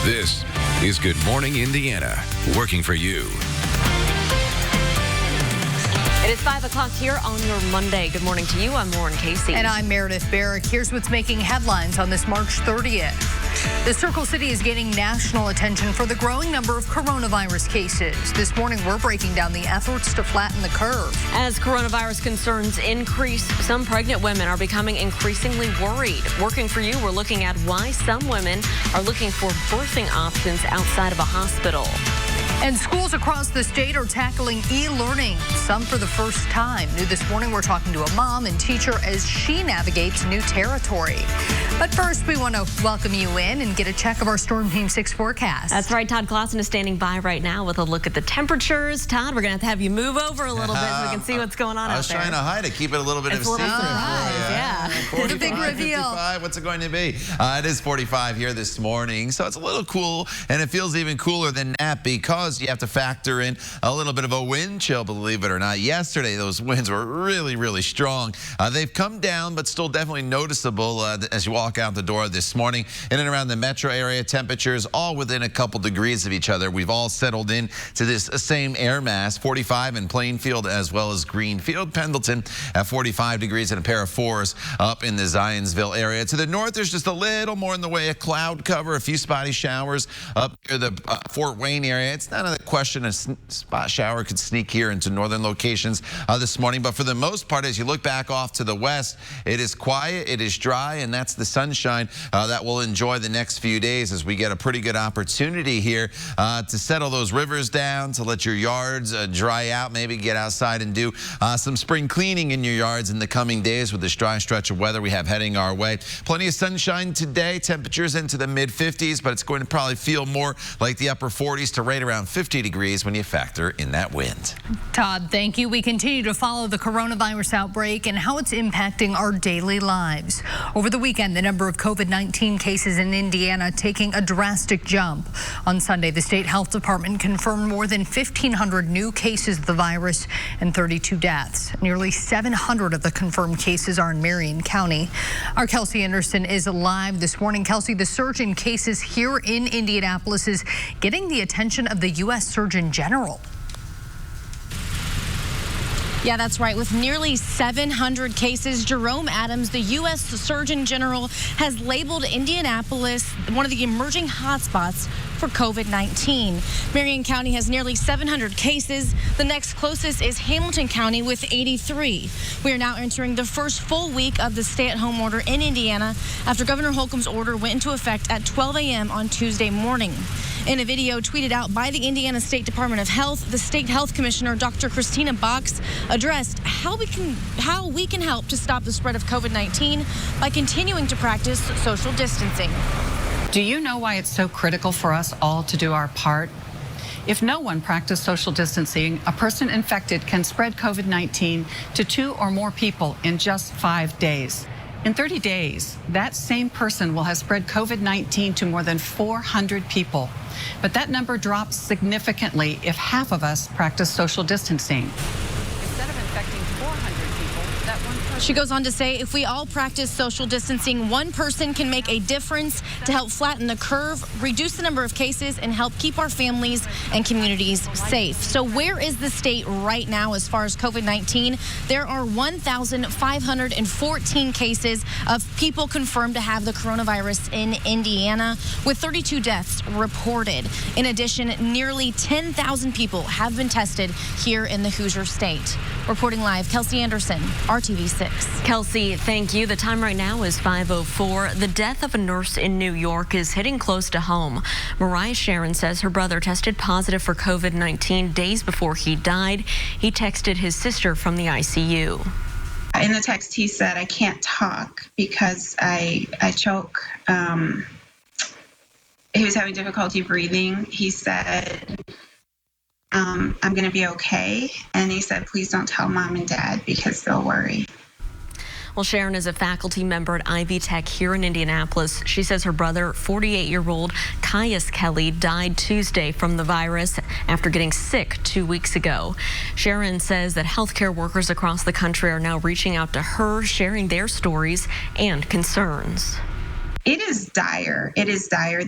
This is Good Morning Indiana, working for you. It is 5 o'clock here on your Monday. Good morning to you. I'm Lauren Casey. And I'm Meredith Barrick. Here's what's making headlines on this March 30th. The Circle City is gaining national attention for the growing number of coronavirus cases. This morning, we're breaking down the efforts to flatten the curve. As coronavirus concerns increase, some pregnant women are becoming increasingly worried. Working for you, we're looking at why some women are looking for birthing options outside of a hospital. And schools across the state are tackling e-learning, some for the first time. New this morning, we're talking to a mom and teacher as she navigates new territory. But first, we want to welcome you in and get a check of our Storm Team 6 forecast. That's right. Todd Clausen is standing by right now with a look at the temperatures. Todd, we're going to have you move over a little bit so we can see what's going on out there. I was trying to hide it, keep it a little bit of a secret for you. Yeah. 45, the big reveal. 55, what's it going to be? It is 45 here this morning, so it's a little cool, and it feels even cooler than that because you have to factor in a little bit of a wind chill, believe it or not. Yesterday, those winds were really, really strong. They've come down, but still definitely noticeable as you walk out the door this morning. In and around the metro area, temperatures all within a couple degrees of each other. We've all settled in to this same air mass, 45 in Plainfield as well as Greenfield. Pendleton at 45 degrees and a pair of 4s up in the Zionsville area. To the north, there's just a little more in the way of cloud cover, a few spotty showers up near the Fort Wayne area. It's not a question a spot shower could sneak here into northern locations this morning, but for the most part, as you look back off to the west, it is quiet, it is dry, and that's the sunshine that we'll enjoy the next few days as we get a pretty good opportunity here to settle those rivers down, to let your yards dry out, maybe get outside and do some spring cleaning in your yards in the coming days with this dry stretch of weather we have heading our way. Plenty of sunshine today, temperatures into the mid-50s, but it's going to probably feel more like the upper 40s to right around 50 degrees when you factor in that wind. Todd, thank you. We continue to follow the coronavirus outbreak and how it's impacting our daily lives. Over the weekend, the number of COVID-19 cases in Indiana taking a drastic jump. On Sunday, the state health department confirmed more than 1,500 new cases of the virus and 32 deaths. Nearly 700 of the confirmed cases are in Marion County. Our Kelsey Anderson is live this morning. Kelsey, the surge in cases here in Indianapolis is getting the attention of the U.S. Surgeon General. Yeah, that's right. With nearly 700 cases, Jerome Adams, the U.S. Surgeon General, has labeled Indianapolis one of the emerging hotspots for COVID-19. Marion County has nearly 700 cases. The next closest is Hamilton County with 83. We are now entering the first full week of the stay-at-home order in Indiana after Governor Holcomb's order went into effect at 12 a.m. on Tuesday morning. In a video tweeted out by the Indiana State Department of Health, the state health commissioner, Dr. Christina Box, addressed how we can help to stop the spread of COVID-19 by continuing to practice social distancing. Do you know why it's so critical for us all to do our part? If no one practiced social distancing, a person infected can spread COVID-19 to 2 or more people in just 5 days. In 30 days, that same person will have spread COVID-19 to more than 400 people. But that number drops significantly if half of us practice social distancing. Instead of infecting 400 people, that one person... She goes on to say, if we all practice social distancing, one person can make a difference to help flatten the curve, reduce the number of cases, and help keep our families and communities safe. So where is the state right now as far as COVID-19? There are 1,514 cases of people confirmed to have the coronavirus in Indiana, with 32 deaths reported. In addition, nearly 10,000 people have been tested here in the Hoosier State. Reporting live, Kelsey Anderson, RTV6. Kelsey, thank you. The time right now is 5:04. The death of a nurse in New York is hitting close to home. Mariah Sharon says her brother tested positive for COVID-19 days before he died. He texted his sister from the ICU. In the text, he said, I can't talk because I choke. He was having difficulty breathing. He said, I'm going to be okay. And he said, please don't tell mom and dad because they'll worry. Well, Sharon is a faculty member at Ivy Tech here in Indianapolis. She says her brother, 48-year-old Caius Kelly, died Tuesday from the virus after getting sick 2 weeks ago. Sharon says that healthcare workers across the country are now reaching out to her, sharing their stories and concerns. It is dire. It is dire.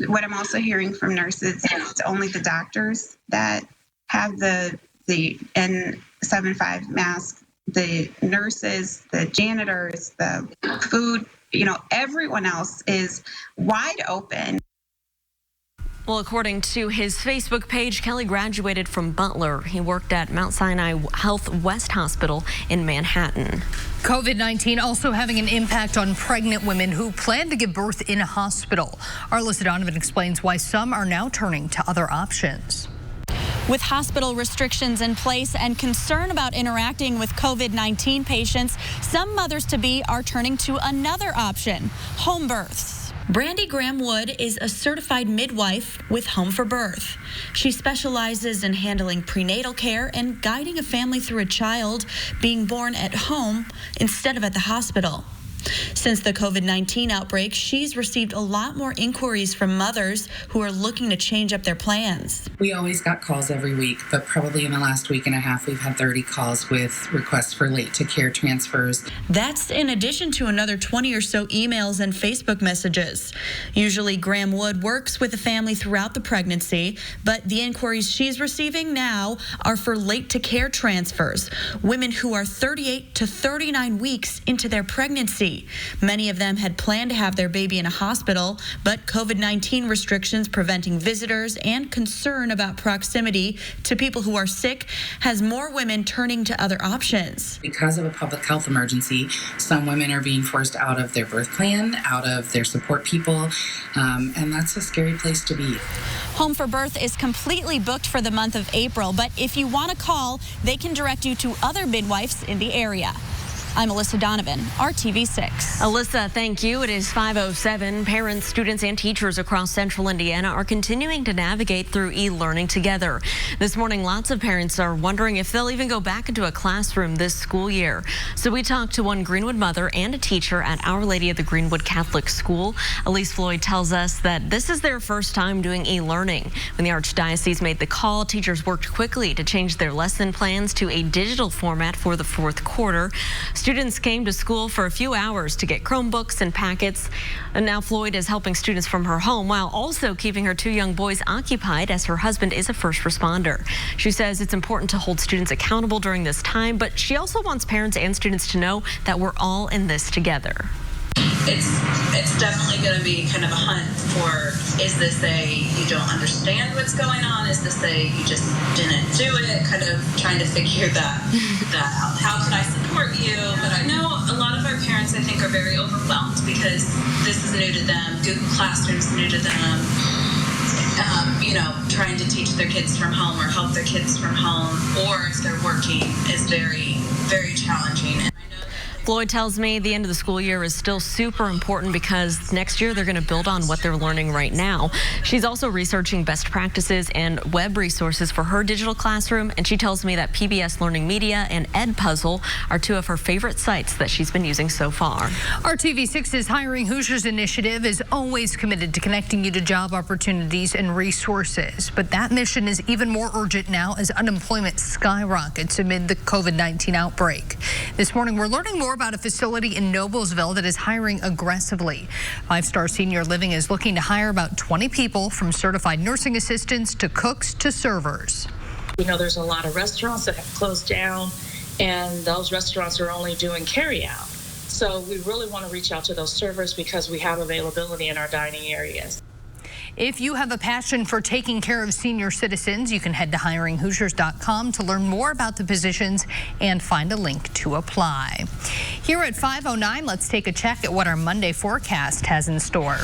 what I'm also hearing from nurses is it's only the doctors that have the N95 mask. The nurses, the janitors, the food, everyone else is wide open. Well, according to his Facebook page, Kelly graduated from Butler. He worked at Mount Sinai Health West Hospital in Manhattan. COVID-19 also having an impact on pregnant women who plan to give birth in a hospital. Our Alyssa Donovan explains why some are now turning to other options. With hospital restrictions in place and concern about interacting with COVID-19 patients, some mothers-to-be are turning to another option, home births. Brandy Graham Wood is a certified midwife with Home for Birth. She specializes in handling prenatal care and guiding a family through a child being born at home instead of at the hospital. Since the COVID-19 outbreak, she's received a lot more inquiries from mothers who are looking to change up their plans. We always got calls every week, but probably in the last week and a half, we've had 30 calls with requests for late to care transfers. That's in addition to another 20 or so emails and Facebook messages. Usually, Graham Wood works with the family throughout the pregnancy, but the inquiries she's receiving now are for late to care transfers, women who are 38 to 39 weeks into their pregnancy. Many of them had planned to have their baby in a hospital, but COVID-19 restrictions preventing visitors and concern about proximity to people who are sick has more women turning to other options. Because of a public health emergency, some women are being forced out of their birth plan, out of their support people, and that's a scary place to be. Home for Birth is completely booked for the month of April, but if you want to call, they can direct you to other midwives in the area. I'm Alyssa Donovan, RTV6. Alyssa, thank you. It is 5:07. Parents, students, and teachers across central Indiana are continuing to navigate through e-learning together. This morning, lots of parents are wondering if they'll even go back into a classroom this school year. So we talked to one Greenwood mother and a teacher at Our Lady of the Greenwood Catholic School. Elise Floyd tells us that this is their first time doing e-learning. When the Archdiocese made the call, teachers worked quickly to change their lesson plans to a digital format for the fourth quarter. Students came to school for a few hours to get Chromebooks and packets. And now Floyd is helping students from her home while also keeping her two young boys occupied as her husband is a first responder. She says it's important to hold students accountable during this time, but she also wants parents and students to know that we're all in this together. It's definitely going to be kind of a hunt for, is this a you don't understand what's going on? Is this a you just didn't do it? Kind of trying to figure that out. How can I support you? But I know a lot of our parents, I think, are very overwhelmed because this is new to them. Google Classroom is new to them. Trying to teach their kids from home or help their kids from home, or if they're working, is very, very challenging. Floyd tells me the end of the school year is still super important because next year they're going to build on what they're learning right now. She's also researching best practices and web resources for her digital classroom, and she tells me that PBS Learning Media and Edpuzzle are two of her favorite sites that she's been using so far. RTV6's Hiring Hoosiers initiative is always committed to connecting you to job opportunities and resources, but that mission is even more urgent now as unemployment skyrockets amid the COVID-19 outbreak. This morning, we're learning more about a facility in Noblesville that is hiring aggressively. 5-Star Senior Living is looking to hire about 20 people, from certified nursing assistants to cooks to servers. There's a lot of restaurants that have closed down, and those restaurants are only doing carry-out. So we really want to reach out to those servers because we have availability in our dining areas. If you have a passion for taking care of senior citizens, you can head to hiringhoosiers.com to learn more about the positions and find a link to apply. Here at 5:09, let's take a check at what our Monday forecast has in store.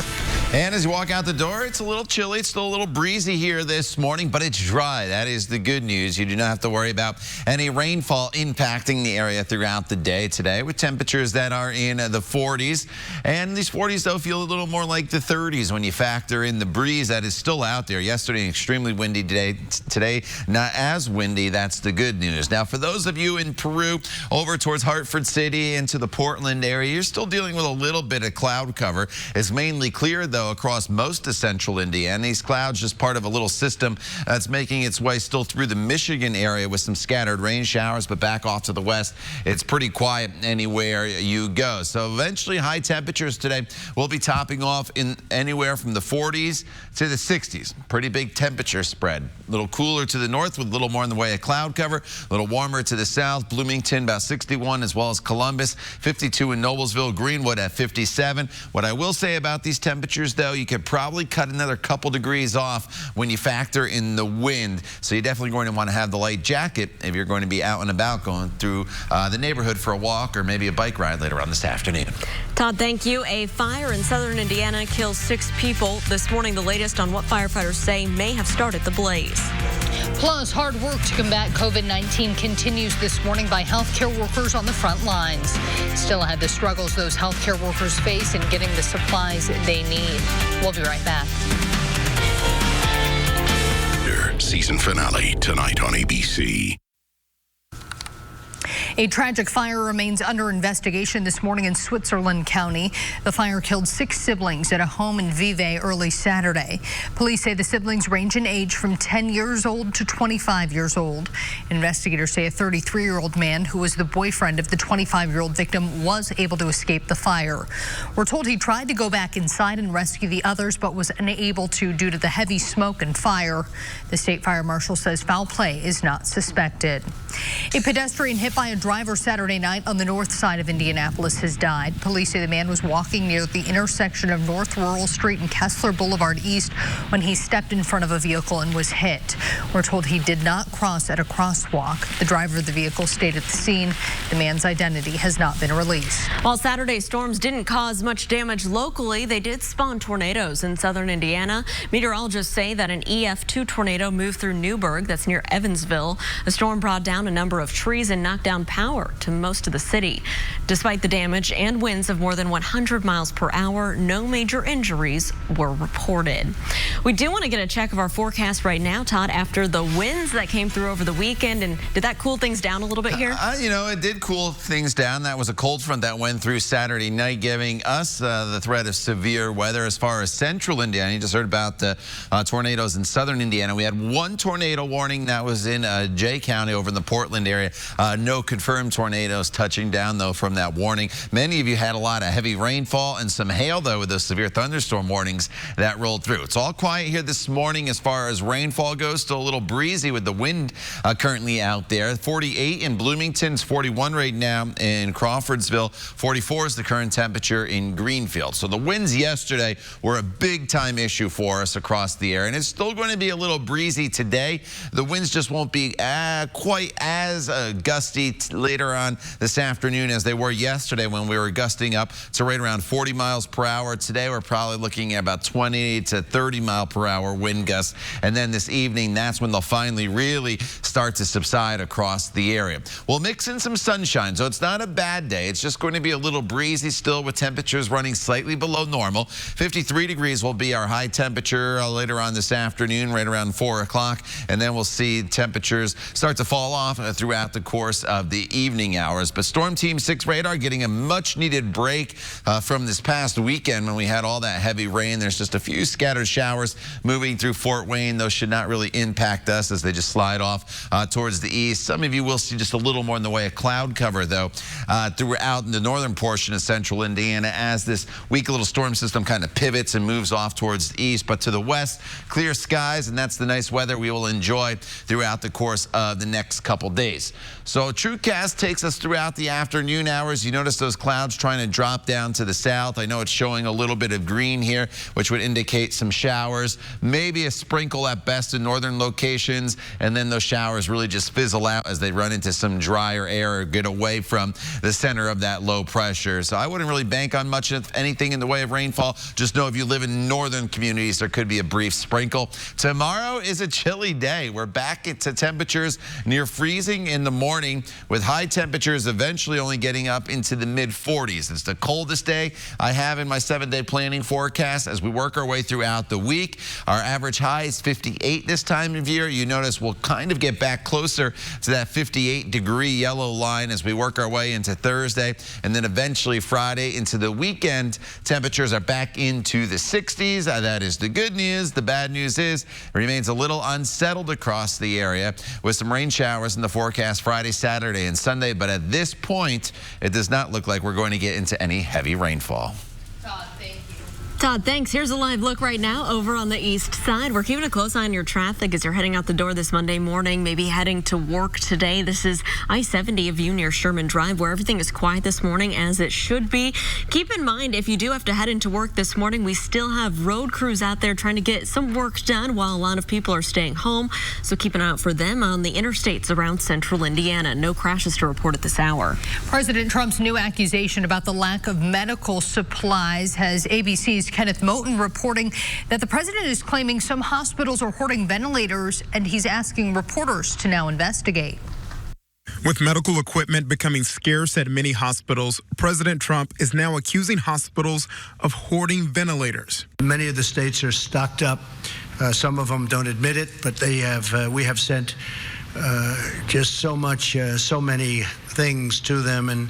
And as you walk out the door, it's a little chilly. It's still a little breezy here this morning, but it's dry. That is the good news. You do not have to worry about any rainfall impacting the area throughout the day today, with temperatures that are in the 40s. And these 40s, though, feel a little more like the 30s when you factor in the breeze that is still out there. Yesterday, extremely windy today. Today, not as windy. That's the good news. Now, for those of you in Peru, over towards Hartford City into the Portland area, you're still dealing with a little bit of cloud cover. It's mainly clear, though, though, across most of central Indiana. These clouds just part of a little system that's making its way still through the Michigan area with some scattered rain showers, but back off to the west, it's pretty quiet anywhere you go. So eventually high temperatures today will be topping off in anywhere from the 40s to the 60s. Pretty big temperature spread. A little cooler to the north with a little more in the way of cloud cover. A little warmer to the south. Bloomington about 61, as well as Columbus 52 in Noblesville. Greenwood at 57. What I will say about these temperatures, though, you could probably cut another couple degrees off when you factor in the wind. So you're definitely going to want to have the light jacket if you're going to be out and about going through the neighborhood for a walk or maybe a bike ride later on this afternoon. Todd, thank you. A fire in southern Indiana kills 6 people this morning. The latest on what firefighters say may have started the blaze. Plus, hard work to combat COVID-19 continues this morning by healthcare workers on the front lines. Still ahead, the struggles those healthcare workers face in getting the supplies they need. We'll be right back. Season finale tonight on ABC. A tragic fire remains under investigation this morning in Switzerland County. The fire killed 6 siblings at a home in Vevey early Saturday. Police say the siblings range in age from 10 years old to 25 years old. Investigators say a 33-year-old man who was the boyfriend of the 25-year-old victim was able to escape the fire. We're told he tried to go back inside and rescue the others, but was unable to due to the heavy smoke and fire. The state fire marshal says foul play is not suspected. A pedestrian hit by a driver Saturday night on the north side of Indianapolis has died. Police say the man was walking near the intersection of North Rural Street and Kessler Boulevard East when he stepped in front of a vehicle and was hit. We're told he did not cross at a crosswalk. The driver of the vehicle stayed at the scene. The man's identity has not been released. While Saturday's storms didn't cause much damage locally, they did spawn tornadoes in southern Indiana. Meteorologists say that an EF2 tornado moved through Newburgh, that's near Evansville. The storm brought down a number of trees and knocked down power to most of the city. Despite the damage and winds of more than 100 miles per hour, no major injuries were reported. We do want to get a check of our forecast right now, Todd, after the winds that came through over the weekend. And did that cool things down a little bit here? You know, it did cool things down. That was a cold front that went through Saturday night, giving us the threat of severe weather as far as central Indiana. You just heard about the tornadoes in southern Indiana. We had one tornado warning that was in Jay County over in the Portland area. No confirmed tornadoes touching down, though, from that warning. Many of you had a lot of heavy rainfall and some hail, though, with those severe thunderstorm warnings that rolled through. It's all quiet here this morning as far as rainfall goes. Still a little breezy with the wind currently out there. 48 in Bloomington, it's 41 right now in Crawfordsville. 44 is the current temperature in Greenfield. So the winds yesterday were a big-time issue for us across the area, and it's still going to be a little breezy today. The winds just won't be quite as gusty later on this afternoon as they were yesterday when we were gusting up to right around 40 miles per hour. Today we're probably looking at about 20 to 30 mile per hour wind gusts, and then this evening that's when they'll finally really start to subside across the area. We'll mix in some sunshine, so it's not a bad day. It's just going to be a little breezy still with temperatures running slightly below normal. 53 degrees will be our high temperature later on this afternoon, right around 4 o'clock, and then we'll see temperatures start to fall off throughout the course of the evening hours. But Storm Team 6 radar getting a much needed break from this past weekend when we had all that heavy rain. There's just a few scattered showers moving through Fort Wayne. Those should not really impact us as they just slide off towards the east. Some of you will see just a little more in the way of cloud cover, though, throughout the northern portion of central Indiana as this weak little storm system kind of pivots and moves off towards the east. But to the west, clear skies, and that's the nice weather we will enjoy throughout the course of the next couple days. So TrueCast takes us throughout the afternoon hours. You notice those clouds trying to drop down to the south. I know it's showing a little bit of green here, which would indicate some showers, maybe a sprinkle at best in northern locations, and then those showers really just fizzle out as they run into some drier air or get away from the center of that low pressure. So I wouldn't really bank on much of anything in the way of rainfall. Just know if you live in northern communities, there could be a brief sprinkle. Tomorrow is a chilly day. We're back into temperatures near freezing in the morning with with high temperatures eventually only getting up into the mid-40s. It's the coldest day I have in my 7-day planning forecast as we work our way throughout the week. Our average high is 58 this time of year. You notice we'll kind of get back closer to that 58-degree yellow line as we work our way into Thursday, and then eventually Friday into the weekend. Temperatures are back into the 60s. That is the good news. The bad news is it remains a little unsettled across the area with some rain showers in the forecast Friday, Saturday, and Sunday. But at this point, it does not look like we're going to get into any heavy rainfall. Todd, thanks. Here's a live look right now over on the east side. We're keeping a close eye on your traffic as you're heading out the door this Monday morning, maybe heading to work today. This is I-70 of you near Sherman Drive, where everything is quiet this morning, as it should be. Keep in mind, if you do have to head into work this morning, we still have road crews out there trying to get some work done while a lot of people are staying home. So keep an eye out for them on the interstates around central Indiana. No crashes to report at this hour. President Trump's new accusation about the lack of medical supplies has ABC's Kenneth Moton reporting that the president is claiming some hospitals are hoarding ventilators, and he's asking reporters to now investigate. With medical equipment becoming scarce at many hospitals, President Trump is now accusing hospitals of hoarding ventilators. Many of the states are stocked up. Some of them don't admit it, but they have. We have sent just so many things to them, and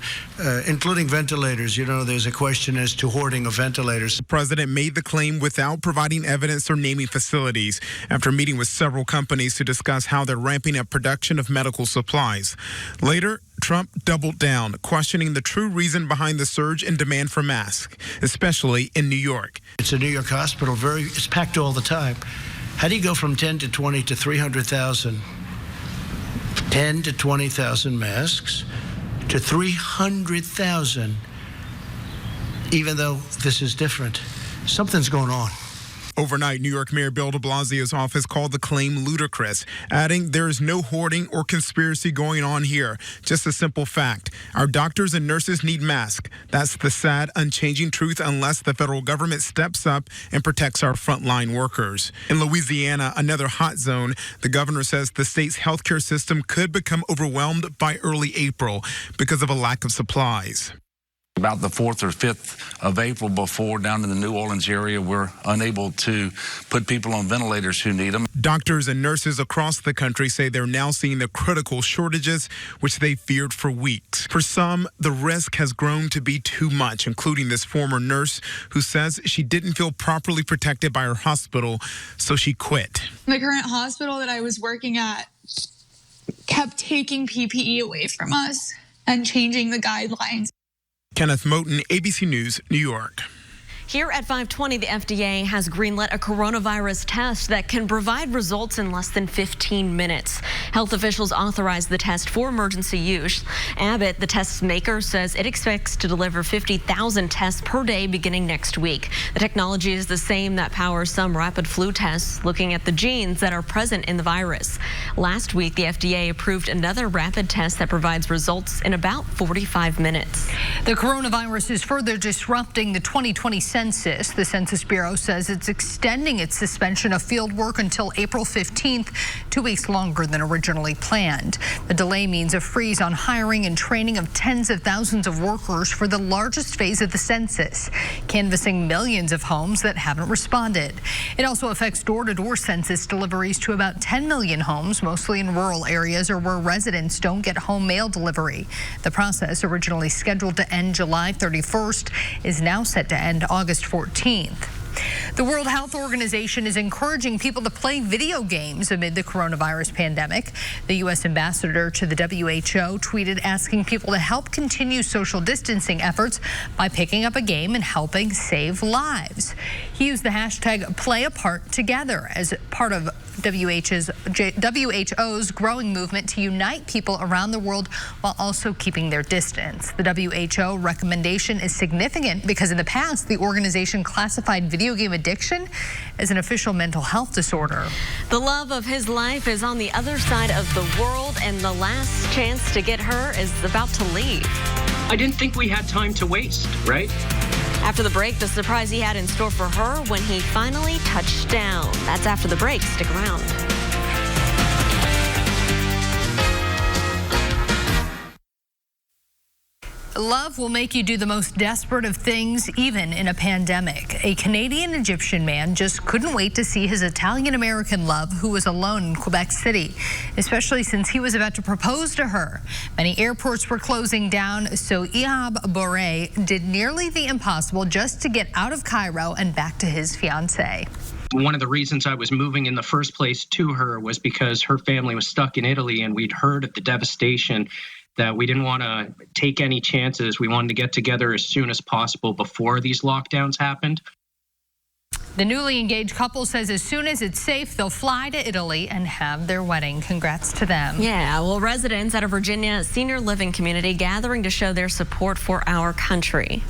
including ventilators. You know, there's a question as to hoarding of ventilators. The president made the claim without providing evidence or naming facilities after meeting with several companies to discuss how they're ramping up production of medical supplies. Later, Trump doubled down, questioning the true reason behind the surge in demand for masks, especially in New York. It's a New York hospital, it's packed all the time. How do you go from 10 to 20 to 300,000? 10 to 20,000 masks to 300,000, even though this is different. Something's going on. Overnight, New York Mayor Bill de Blasio's office called the claim ludicrous, adding there is no hoarding or conspiracy going on here. Just a simple fact. Our doctors and nurses need masks. That's the sad, unchanging truth unless the federal government steps up and protects our frontline workers. In Louisiana, another hot zone, the governor says the state's healthcare system could become overwhelmed by early April because of a lack of supplies. About the 4th or 5th of April, before down in the New Orleans area, we're unable to put people on ventilators who need them. Doctors and nurses across the country say they're now seeing the critical shortages, which they feared for weeks. For some, the risk has grown to be too much, including this former nurse who says she didn't feel properly protected by her hospital, so she quit. The current hospital that I was working at kept taking PPE away from us and changing the guidelines. Kenneth Moton, ABC News, New York. Here at 5:20, the FDA has greenlit a coronavirus test that can provide results in less than 15 minutes. Health officials authorized the test for emergency use. Abbott, the test's maker, says it expects to deliver 50,000 tests per day beginning next week. The technology is the same that powers some rapid flu tests, looking at the genes that are present in the virus. Last week, the FDA approved another rapid test that provides results in about 45 minutes. The coronavirus is further disrupting the 2020 census. The Census Bureau says it's extending its suspension of field work until April 15th, 2 weeks longer than originally planned. The delay means a freeze on hiring and training of tens of thousands of workers for the largest phase of the census, canvassing millions of homes that haven't responded. It also affects door-to-door census deliveries to about 10 million homes, mostly in rural areas or where residents don't get home mail delivery. The process, originally scheduled to end July 31st, is now set to end August 14th. The World Health Organization is encouraging people to play video games amid the coronavirus pandemic. The U.S. ambassador to the WHO tweeted asking people to help continue social distancing efforts by picking up a game and helping save lives. He used the hashtag #PlayAPartTogether as part of WHO's growing movement to unite people around the world while also keeping their distance. The WHO recommendation is significant because in the past, the organization classified video game addiction as an official mental health disorder. The love of his life is on the other side of the world, and the last chance to get her is about to leave. I didn't think we had time to waste, right? After the break, the surprise he had in store for her when he finally touched down. That's after the break. Stick around. Love will make you do the most desperate of things, even in a pandemic. A Canadian-Egyptian man just couldn't wait to see his Italian-American love, who was alone in Quebec City, especially since he was about to propose to her. Many airports were closing down, so OUTBREAK did nearly the impossible just to get out of Cairo and back to his fiancée. One of the reasons I was moving in the first place to her was because her family was stuck in Italy, and we'd heard of the devastation, that we didn't want to take any chances. We wanted to get together as soon as possible before these lockdowns happened. The newly engaged couple says as soon as it's safe, they'll fly to Italy and have their wedding. Congrats to them. Yeah, well, residents at a Virginia senior living community gathering to show their support for our country.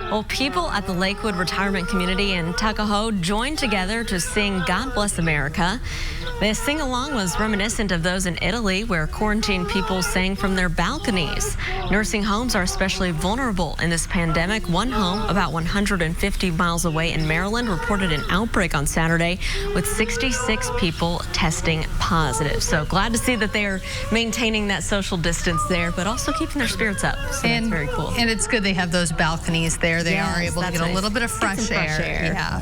Well, people at the Lakewood Retirement Community in Tuckahoe joined together to sing God Bless America. The sing-along was reminiscent of those in Italy, where quarantined people sang from their balconies. Nursing homes are especially vulnerable in this pandemic. One home about 150 miles away in Maryland reported an outbreak on Saturday with 66 people testing positive. So glad to see that they're maintaining that social distance there, but also keeping their spirits up. So that's very cool. And it's good they have those balconies there. They are able to get a little bit of fresh air. Yeah.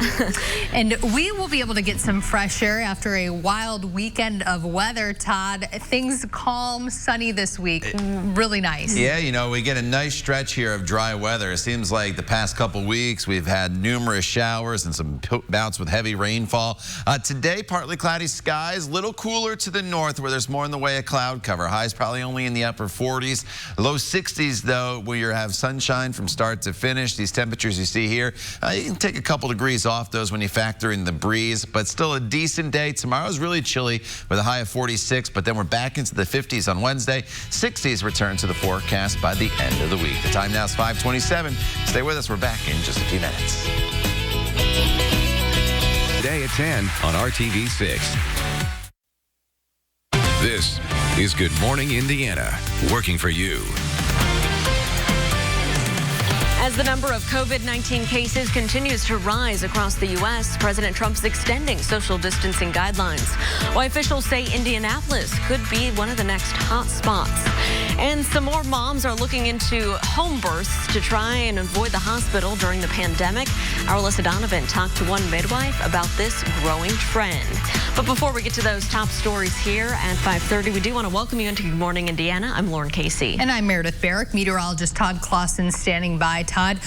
And we will be able to get some fresh air after a wild weekend of weather, Todd. Things calm, sunny this week. Really nice. Yeah, you know, we get a nice stretch here of dry weather. It seems like the past couple weeks we've had numerous showers and some bouts with heavy rainfall. Today, partly cloudy skies, little cooler to the north where there's more in the way of cloud cover. Highs probably only in the upper 40s. Low 60s, though, where you have sunshine from start to finish. These temperatures you see here, you can take a couple degrees off those when you factor in the breeze, but still a decent day. Tomorrow's really chilly with a high of 46, but then we're back into the 50s on Wednesday. 60s return to the forecast by the end of the week. The time now is 5:27. Stay with us. We're back in just a few minutes. Today at 10 on RTV6. This is Good Morning Indiana, working for you. As the number of COVID-19 cases continues to rise across the U.S., President Trump's extending social distancing guidelines. Why officials say Indianapolis could be one of the next hot spots. And some more moms are looking into home births to try and avoid the hospital during the pandemic. Our Alyssa Donovan talked to one midwife about this growing trend. But before we get to those top stories here at 5:30, we do want to welcome you into Good Morning Indiana. I'm Lauren Casey. And I'm Meredith Barrick. Meteorologist Todd Clausen standing by. Todd,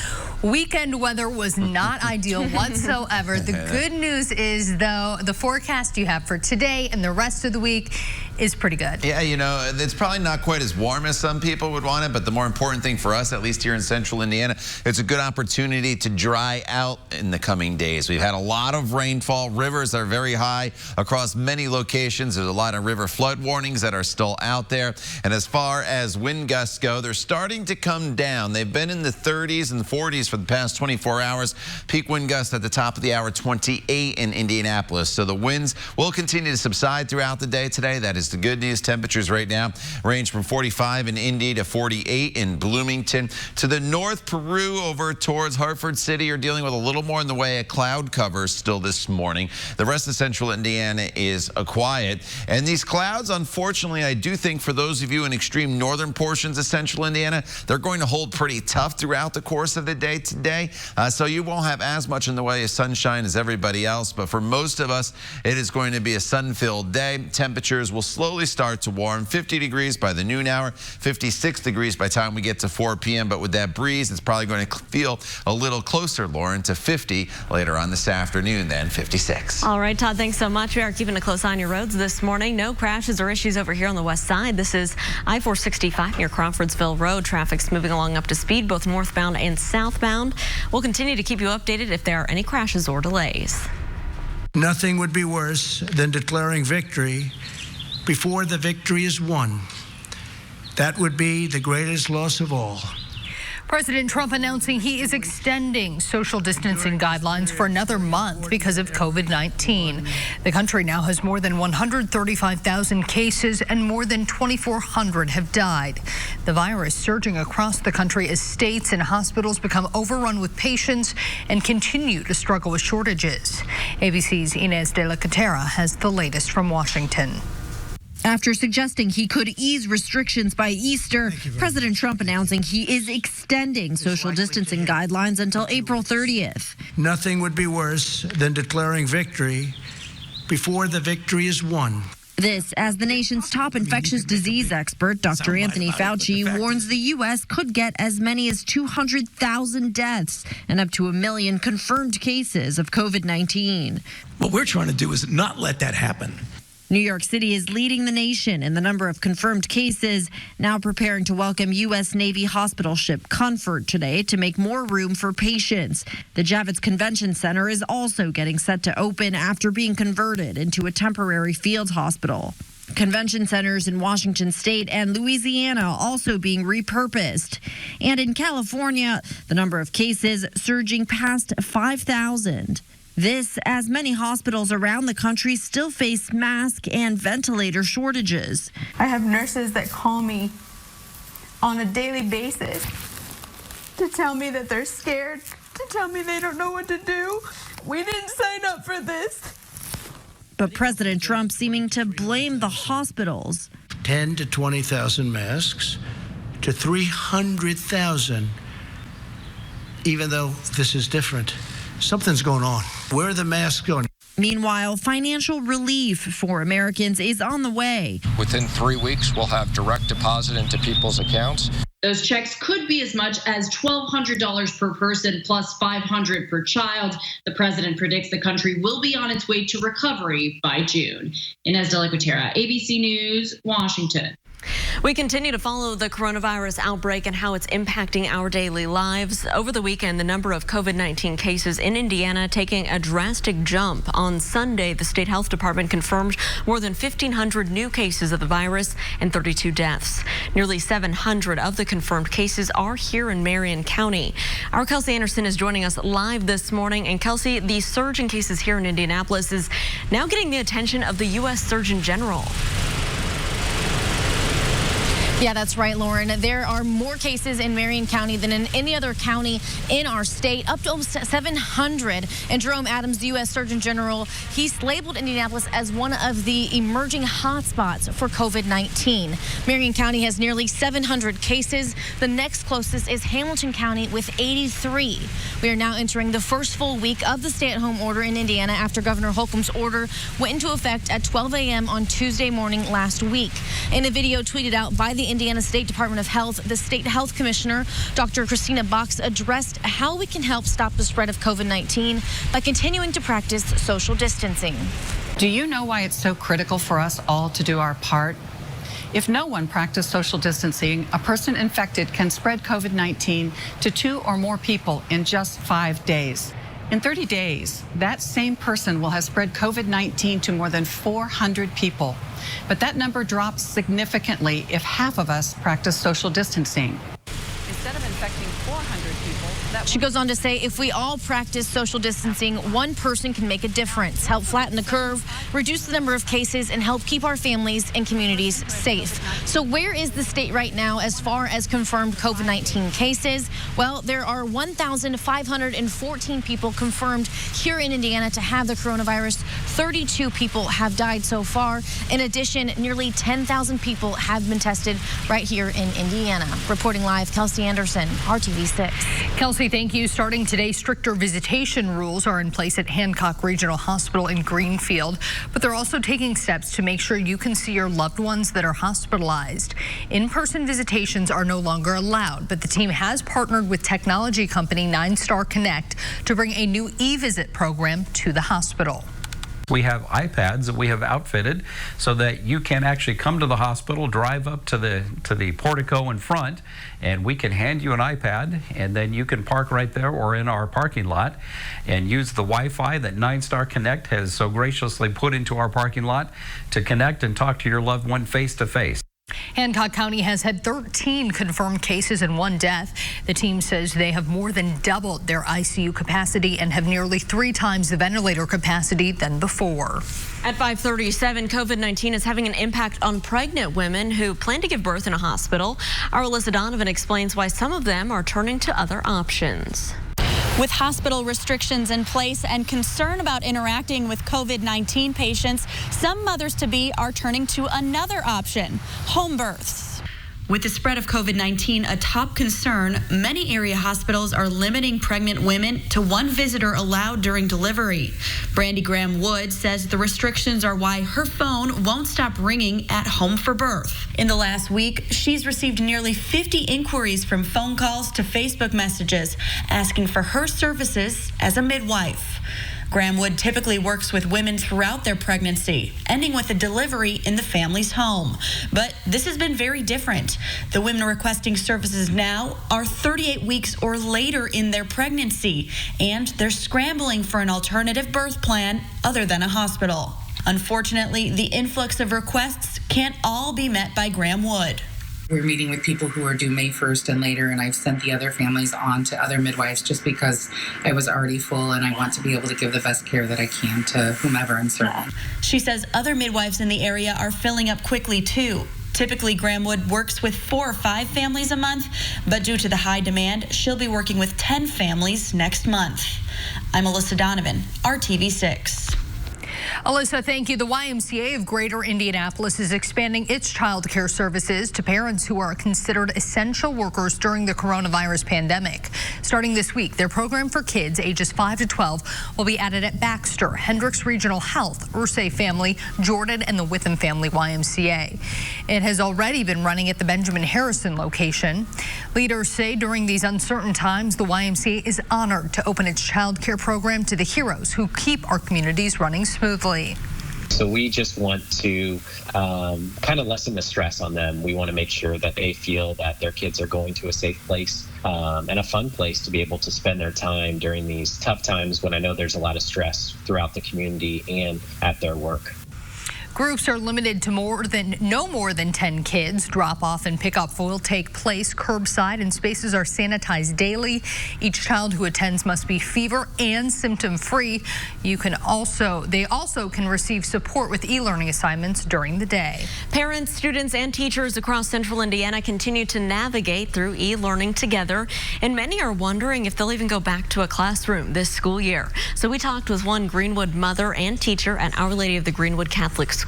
weekend weather was not ideal whatsoever. The good news is, though, the forecast you have for today and the rest of the week is pretty good. Yeah, you know, it's probably not quite as warm as some people would want it, but the more important thing for us, at least here in central Indiana, it's a good opportunity to dry out in the coming days. We've had a lot of rainfall. Rivers are very high across many locations. There's a lot of river flood warnings that are still out there. And as far as wind gusts go, they're starting to come down. They've been in the 30s and 40s for the past 24 hours. Peak wind gusts at the top of the hour, 28 in Indianapolis. So the winds will continue to subside throughout the day today. That is the good news. Temperatures right now range from 45 in Indy to 48 in Bloomington. To the north, Peru over towards Hartford City are dealing with a little more in the way of cloud cover still this morning. The rest of central Indiana is quiet. And these clouds, unfortunately, I do think for those of you in extreme northern portions of central Indiana, they're going to hold pretty tough throughout the course of the day today. So you won't have as much in the way of sunshine as everybody else. But for most of us, it is going to be a sun-filled day. Temperatures will slowly start to warm. 50 degrees by the noon hour, 56 degrees by the time we get to 4 p.m. But with that breeze, it's probably going to feel a little closer, Lauren, to 50 later on this afternoon, then 56. All right, Todd, thanks so much. We are keeping a close eye on your roads this morning. No crashes or issues over here on the west side. This is I-465 near Crawfordsville Road. Traffic's moving along up to speed, both northbound and southbound. We'll continue to keep you updated if there are any crashes or delays. Nothing would be worse than declaring victory before the victory is won. That would be the greatest loss of all. President Trump announcing he is extending social distancing guidelines for another month because of COVID-19. The country now has more than 135,000 cases and more than 2,400 have died. The virus surging across the country as states and hospitals become overrun with patients and continue to struggle with shortages. ABC's Inez de la Catera has the latest from Washington. After suggesting he could ease restrictions by Easter, President Trump announcing he is extending social distancing guidelines until April 30th. Nothing would be worse than declaring victory before the victory is won. This as the nation's top infectious disease expert, Dr. Anthony Fauci, warns the U.S. could get as many as 200,000 deaths and up to 1 million confirmed cases of COVID-19. What we're trying to do is not let that happen. New York City is leading the nation in the number of confirmed cases, now preparing to welcome U.S. Navy hospital ship Comfort today to make more room for patients. The Javits Convention Center is also getting set to open after being converted into a temporary field hospital. Convention centers in Washington state and Louisiana also being repurposed. And in California, the number of cases surging past 5,000. This as many hospitals around the country still face mask and ventilator shortages. I have nurses that call me on a daily basis to tell me that they're scared, to tell me they don't know what to do. We didn't sign up for this. But President Trump seeming to blame the hospitals. 10 to 20,000 masks to 300,000, even though this is different. Something's going on. Where are the masks going? Meanwhile, financial relief for Americans is on the way. Within 3 weeks, we'll have direct deposit into people's accounts. Those checks could be as much as $1,200 per person plus $500 per child. The president predicts the country will be on its way to recovery by June. Inez de la Catera, ABC News, Washington. We continue to follow the coronavirus outbreak and how it's impacting our daily lives. Over the weekend, the number of COVID-19 cases in Indiana taking a drastic jump. On Sunday, the state health department confirmed more than 1,500 new cases of the virus and 32 deaths. Nearly 700 of the confirmed cases are here in Marion County. Our Kelsey Anderson is joining us live this morning. And Kelsey, the surge in cases here in Indianapolis is now getting the attention of the U.S. Surgeon General. Yeah, that's right, Lauren. There are more cases in Marion County than in any other county in our state, up to almost 700. And Jerome Adams, the U.S. Surgeon General, he's labeled Indianapolis as one of the emerging hotspots for COVID-19. Marion County has nearly 700 cases. The next closest is Hamilton County with 83. We are now entering the first full week of the stay-at-home order in Indiana after Governor Holcomb's order went into effect at 12 a.m. on Tuesday morning last week. In a video tweeted out by the Indiana State Department of Health, the state health commissioner, Dr. Christina Box, addressed how we can help stop the spread of COVID-19 by continuing to practice social distancing. Do you know why it's so critical for us all to do our part? If no one practiced social distancing, a person infected can spread COVID-19 to 2 or more people in just 5 days. In 30 days, that same person will have spread COVID-19 to more than 400 people. But that number drops significantly if half of us practice social distancing. Instead of infecting 400 people, she goes on to say if we all practice social distancing, one person can make a difference, help flatten the curve, reduce the number of cases, and help keep our families and communities safe. So where is the state right now as far as confirmed COVID-19 cases? Well, there are 1,514 people confirmed here in Indiana to have the coronavirus. 32 people have died so far. In addition, nearly 10,000 people have been tested right here in Indiana. Reporting live, Kelsey Anderson, RTV6. Kelsey, thank you. Starting today, stricter visitation rules are in place at Hancock Regional Hospital in Greenfield, but they're also taking steps to make sure you can see your loved ones that are hospitalized. In-person visitations are no longer allowed, but the team has partnered with technology company 9-Star Connect to bring a new e-visit program to the hospital. We have iPads that we have outfitted so that you can actually come to the hospital, drive up to the portico in front, and we can hand you an iPad, and then you can park right there or in our parking lot and use the Wi-Fi that 9-Star Connect has so graciously put into our parking lot to connect and talk to your loved one face to face. Hancock County has had 13 confirmed cases and 1 death. The team says they have more than doubled their ICU capacity and have nearly 3 times the ventilator capacity than before. At 5:37, COVID-19 is having an impact on pregnant women who plan to give birth in a hospital. Our Alyssa Donovan explains why some of them are turning to other options. With hospital restrictions in place and concern about interacting with COVID-19 patients, some mothers-to-be are turning to another option, home births. With the spread of COVID-19 a top concern, many area hospitals are limiting pregnant women to 1 visitor allowed during delivery. Brandy Graham Wood says the restrictions are why her phone won't stop ringing at home for birth. In the last week, she's received nearly 50 inquiries from phone calls to Facebook messages asking for her services as a midwife. Graham Wood typically works with women throughout their pregnancy, ending with a delivery in the family's home. But this has been very different. The women requesting services now are 38 weeks or later in their pregnancy, and they're scrambling for an alternative birth plan other than a hospital. Unfortunately, the influx of requests can't all be met by Graham Wood. We're meeting with people who are due May 1st and later, and I've sent the other families on to other midwives just because I was already full and I want to be able to give the best care that I can to whomever I'm serving. She says other midwives in the area are filling up quickly too. Typically, Graham Wood works with 4 or 5 families a month, but due to the high demand, she'll be working with 10 families next month. I'm Alyssa Donovan, RTV6. Alyssa, thank you. The YMCA of Greater Indianapolis is expanding its child care services to parents who are considered essential workers during the coronavirus pandemic. Starting this week, their program for kids ages 5 to 12 will be added at Baxter, Hendricks Regional Health, Ursay Family, Jordan, and the Witham Family YMCA. It has already been running at the Benjamin Harrison location. Leaders say during these uncertain times, the YMCA is honored to open its child care program to the heroes who keep our communities running smoothly. So we just want to kind of lessen the stress on them. We want to make sure that they feel that their kids are going to a safe place and a fun place to be able to spend their time during these tough times when I know there's a lot of stress throughout the community and at their work. Groups are limited to no more than 10 kids. Drop-off and pickup will take place curbside, and spaces are sanitized daily. Each child who attends must be fever and symptom-free. They also can receive support with e-learning assignments during the day. Parents, students, and teachers across central Indiana continue to navigate through e-learning together, and many are wondering if they'll even go back to a classroom this school year. So we talked with one Greenwood mother and teacher at Our Lady of the Greenwood Catholic School.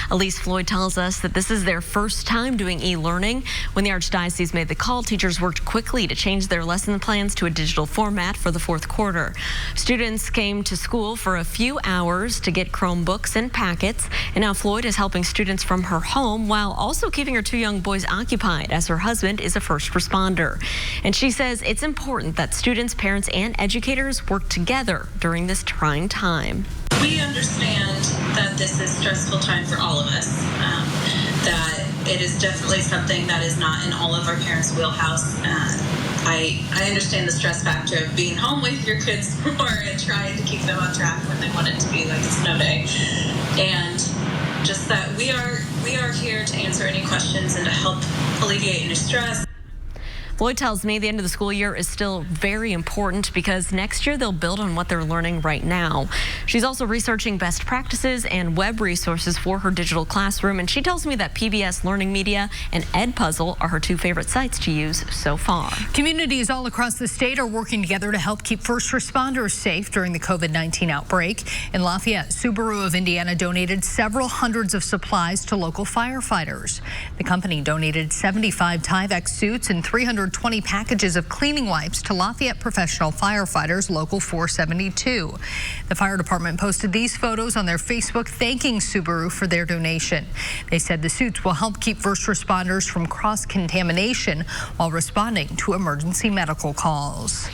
Elise Floyd tells us that this is their first time doing e-learning. When the Archdiocese made the call, teachers worked quickly to change their lesson plans to a digital format for the 4th quarter. Students came to school for a few hours to get Chromebooks and packets, and now Floyd is helping students from her home while also keeping her 2 young boys occupied, as her husband is a first responder. And she says it's important that students, parents, and educators work together during this trying time. We understand that this is a stressful time for all of us, that it is definitely something that is not in all of our parents' wheelhouse. I understand the stress factor of being home with your kids more and trying to keep them on track when they want it to be like a snow day. And just that we are here to answer any questions and to help alleviate any stress. Floyd tells me the end of the school year is still very important because next year they'll build on what they're learning right now. She's also researching best practices and web resources for her digital classroom, and she tells me that PBS Learning Media and Edpuzzle are her 2 favorite sites to use so far. Communities all across the state are working together to help keep first responders safe during the COVID-19 outbreak. In Lafayette, Subaru of Indiana donated several hundreds of supplies to local firefighters. The company donated 75 Tyvek suits and 320 packages of cleaning wipes to Lafayette Professional Firefighters Local 472. The fire department posted these photos on their Facebook thanking Subaru for their donation. They said the suits will help keep first responders from cross-contamination while responding to emergency medical calls.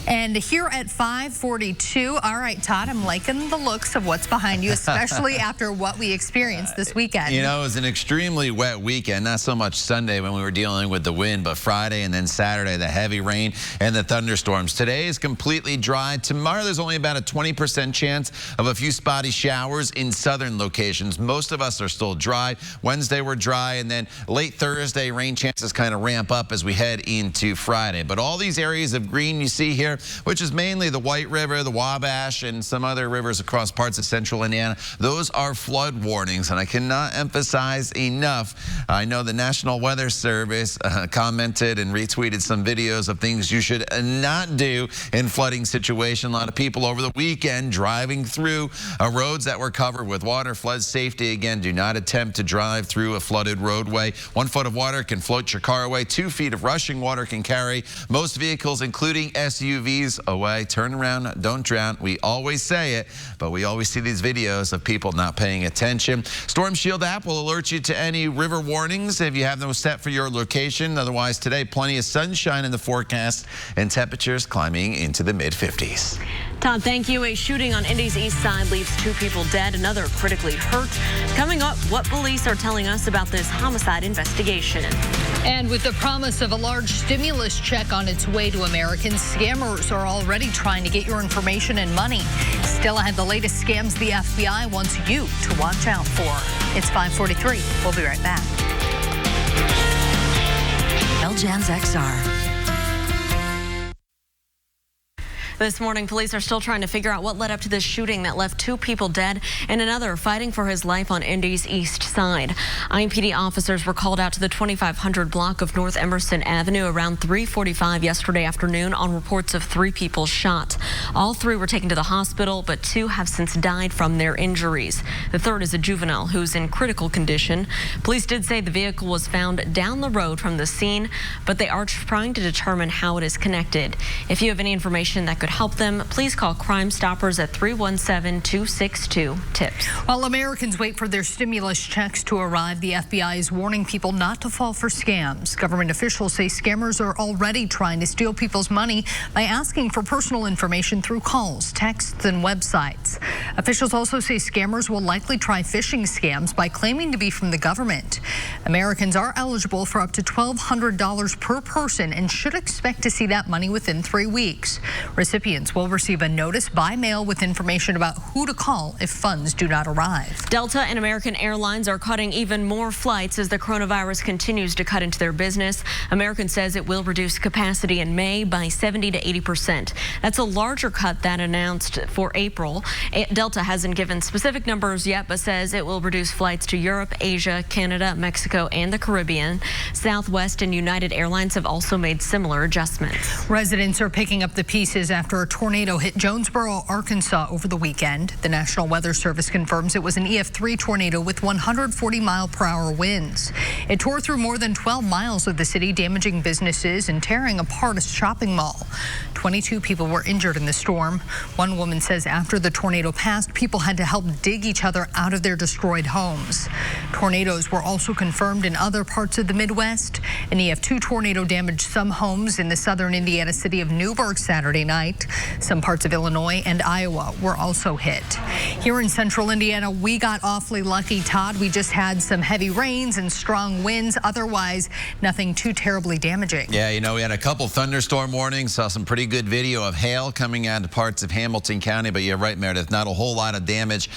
And here at 5:42, all right, Todd, I'm liking the looks of what's behind you, especially after what we experienced this weekend. You know, it was an extremely wet weekend, not so much Sunday when we were dealing with the wind, but Friday and then Saturday, the heavy rain and the thunderstorms. Today is completely dry. Tomorrow, there's only about a 20% chance of a few spotty showers in southern locations. Most of us are still dry. Wednesday, we're dry, and then late Thursday, rain chances kind of ramp up as we head into Friday. But all these areas of green you see here, which is mainly the White River, the Wabash, and some other rivers across parts of central Indiana, those are flood warnings, and I cannot emphasize enough. I know the National Weather Service commented and retweeted some videos of things you should not do in flooding situation. A lot of people over the weekend driving through roads that were covered with water. Flood safety, again, do not attempt to drive through a flooded roadway. 1 foot of water can float your car away. 2 feet of rushing water can carry most vehicles, including SUVs, away. Turn around, don't drown. We always say it, but we always see these videos of people not paying attention. Storm Shield app will alert you to any river warnings if you have them set for your location. Otherwise, today, plenty of sunshine in the forecast and temperatures climbing into the mid-50s. Todd, thank you. A shooting on Indy's east side leaves 2 people dead, another critically hurt. Coming up, what police are telling us about this homicide investigation. And with the promise of a large stimulus check on its way to Americans, scammers are already trying to get your information and money. Still ahead, the latest scams the FBI wants you to watch out for. It's 5:43. We'll be right back. LJAN's XR. This morning, police are still trying to figure out what led up to this shooting that left 2 people dead and another fighting for his life on Indy's east side. IMPD officers were called out to the 2500 block of North Emerson Avenue around 3:45 yesterday afternoon on reports of 3 people shot. All 3 were taken to the hospital, but 2 have since died from their injuries. The third is a juvenile who's in critical condition. Police did say the vehicle was found down the road from the scene, but they are trying to determine how it is connected. If you have any information that could help them, please call Crime Stoppers at 317-262-TIPS. While Americans wait for their stimulus checks to arrive, the FBI is warning people not to fall for scams. Government officials say scammers are already trying to steal people's money by asking for personal information through calls, texts, and websites. Officials also say scammers will likely try phishing scams by claiming to be from the government. Americans are eligible for up to $1,200 per person and should expect to see that money within 3 weeks. Recipients will receive a notice by mail with information about who to call if funds do not arrive. Delta and American Airlines are cutting even more flights as the coronavirus continues to cut into their business. American says it will reduce capacity in May by 70 to 80%. That's a larger cut than announced for April. Delta hasn't given specific numbers yet, but says it will reduce flights to Europe, Asia, Canada, Mexico, and the Caribbean. Southwest and United Airlines have also made similar adjustments. Residents are picking up the pieces after a tornado hit Jonesboro, Arkansas over the weekend. The National Weather Service confirms it was an EF3 tornado with 140-mile-per-hour winds. It tore through more than 12 miles of the city, damaging businesses and tearing apart a shopping mall. 22 people were injured in the storm. One woman says after the tornado passed, people had to help dig each other out of their destroyed homes. Tornadoes were also confirmed in other parts of the Midwest. An EF2 tornado damaged some homes in the southern Indiana city of Newburgh Saturday night. Some parts of Illinois and Iowa were also hit. Here in central Indiana, we got awfully lucky, Todd. We just had some heavy rains and strong winds. Otherwise, nothing too terribly damaging. Yeah, you know, we had a couple thunderstorm warnings. Saw some pretty good video of hail coming out of parts of Hamilton County. But you're right, Meredith, not a whole lot of damage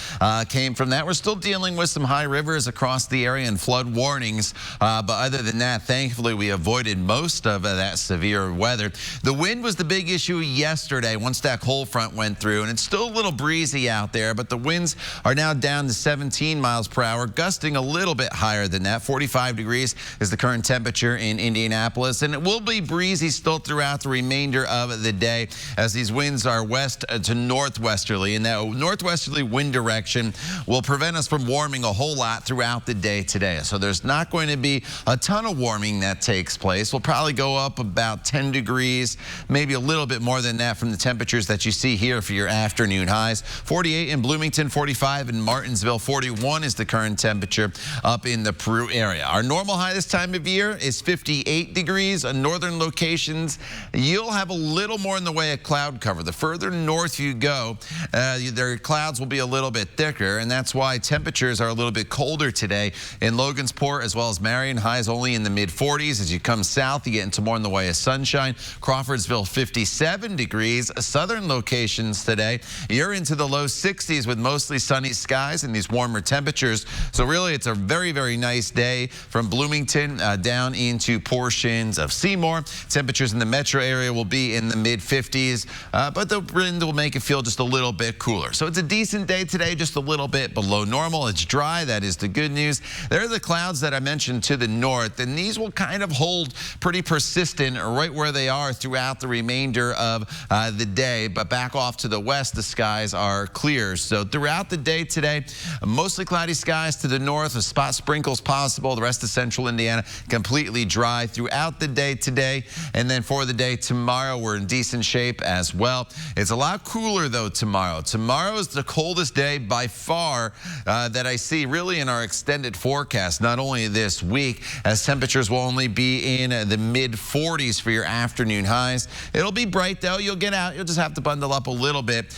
came from that. We're still dealing with some high rivers across the area and flood warnings. But other than that, thankfully, we avoided most of that severe weather. The wind was the big issue yesterday once that cold front went through, and it's still a little breezy out there, but the winds are now down to 17 miles per hour, gusting a little bit higher than that. 45 degrees is the current temperature in Indianapolis, and it will be breezy still throughout the remainder of the day as these winds are west to northwesterly, and that northwesterly wind direction will prevent us from warming a whole lot throughout the day today. So there's not going to be a ton of warming that takes place. We'll probably go up about 10 degrees, maybe a little bit more than that from the temperatures that you see here for your afternoon highs. 48 in Bloomington, 45 in Martinsville, 41 is the current temperature up in the Peru area. Our normal high this time of year is 58 degrees. On northern locations, you'll have a little little more in the way of cloud cover. The further north you go, their clouds will be a little bit thicker, and that's why temperatures are a little bit colder today in Logansport as well as Marion. Highs only in the mid-40s. As you come south, you get into more in the way of sunshine. Crawfordsville, 57 degrees. Southern locations today, you're into the low 60s with mostly sunny skies and these warmer temperatures. So really, it's a very, very nice day from Bloomington down into portions of Seymour. Temperatures in the metro area will be in the mid-50s, but the wind will make it feel just a little bit cooler. So it's a decent day today, just a little bit below normal. It's dry. That is the good news. There are the clouds that I mentioned to the north, and these will kind of hold pretty persistent right where they are throughout the remainder of the day. But back off to the west, the skies are clear. So throughout the day today, mostly cloudy skies to the north, a spot sprinkles possible. The rest of central Indiana completely dry throughout the day today. And then for the day tomorrow, we're in decent shape as well. It's a lot cooler though tomorrow. Tomorrow is the coldest day by far that I see really in our extended forecast, not only this week, as temperatures will only be in the mid-40s for your afternoon highs. It'll be bright though. You'll get out. You'll just have to bundle up a little bit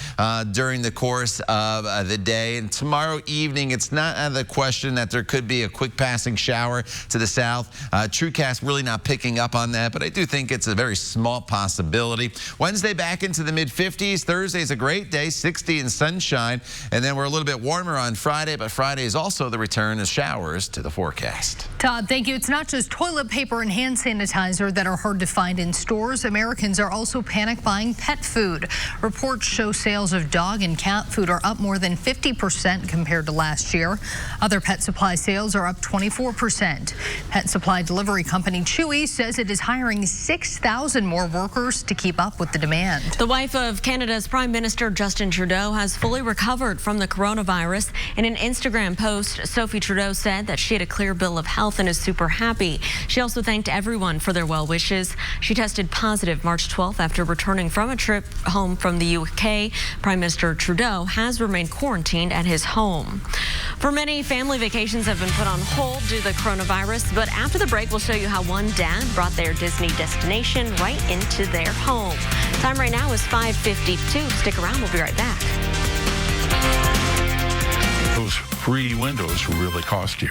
during the course of the day. And tomorrow evening, it's not out of the question that there could be a quick passing shower to the south. TrueCast really not picking up on that, but I do think it's a very small possibility. Wednesday back into the mid-50s. Thursday's a great day, 60 and sunshine. And then we're a little bit warmer on Friday, but Friday is also the return of showers to the forecast. Todd, thank you. It's not just toilet paper and hand sanitizer that are hard to find in stores. Americans are also panic buying pet food. Reports show sales of dog and cat food are up more than 50% compared to last year. Other pet supply sales are up 24%. Pet supply delivery company Chewy says it is hiring 6,000 more workers to keep up with the demand. The wife of Canada's Prime Minister Justin Trudeau has fully recovered from the coronavirus. In an Instagram post, Sophie Trudeau said that she had a clear bill of health and is super happy. She also thanked everyone for their well wishes. She tested positive March 12th after returning from a trip home from the UK. Prime Minister Trudeau has remained quarantined at his home. For many, family vacations have been put on hold due to the coronavirus, but after the break, we'll show you how one dad brought their Disney destination right into their home. Time right now is 5:52. Stick around. We'll be right back. Those free windows will really cost you.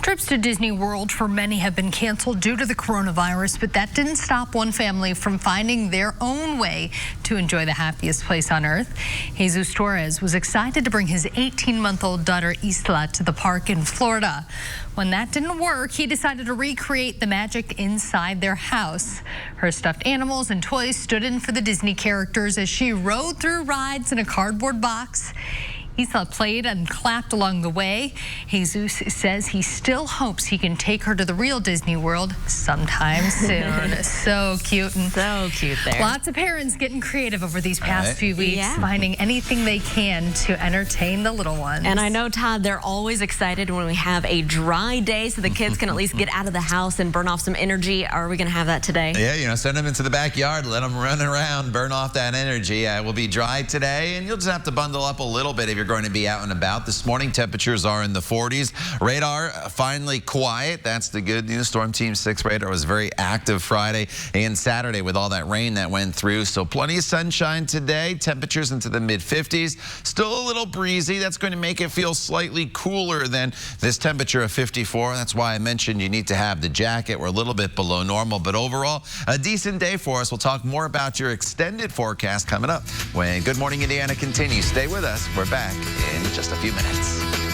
Trips to Disney World for many have been canceled due to the coronavirus, but that didn't stop one family from finding their own way to enjoy the happiest place on earth. Jesus Torres was excited to bring his 18-month-old daughter Isla to the park in Florida. When that didn't work, he decided to recreate the magic inside their house. Her stuffed animals and toys stood in for the Disney characters as she rode through rides in a cardboard box. Isla played and clapped along the way. Jesus says he still hopes he can take her to the real Disney World sometime soon. So cute. And so cute there. Lots of parents getting creative over these past few weeks, finding anything they can to entertain the little ones. And I know, Todd, they're always excited when we have a dry day so the kids can at least get out of the house and burn off some energy. Are we going to have that today? Yeah, you know, send them into the backyard, let them run around, burn off that energy. It will be dry today, and you'll just have to bundle up a little bit if you're going to be out and about. This morning, temperatures are in the 40s. Radar finally quiet. That's the good news. Storm Team 6 radar was very active Friday and Saturday with all that rain that went through. So plenty of sunshine today. Temperatures into the mid-50s. Still a little breezy. That's going to make it feel slightly cooler than this temperature of 54. That's why I mentioned you need to have the jacket. We're a little bit below normal, but overall, a decent day for us. We'll talk more about your extended forecast coming up when Good Morning Indiana continues. Stay with us. We're back in just a few minutes.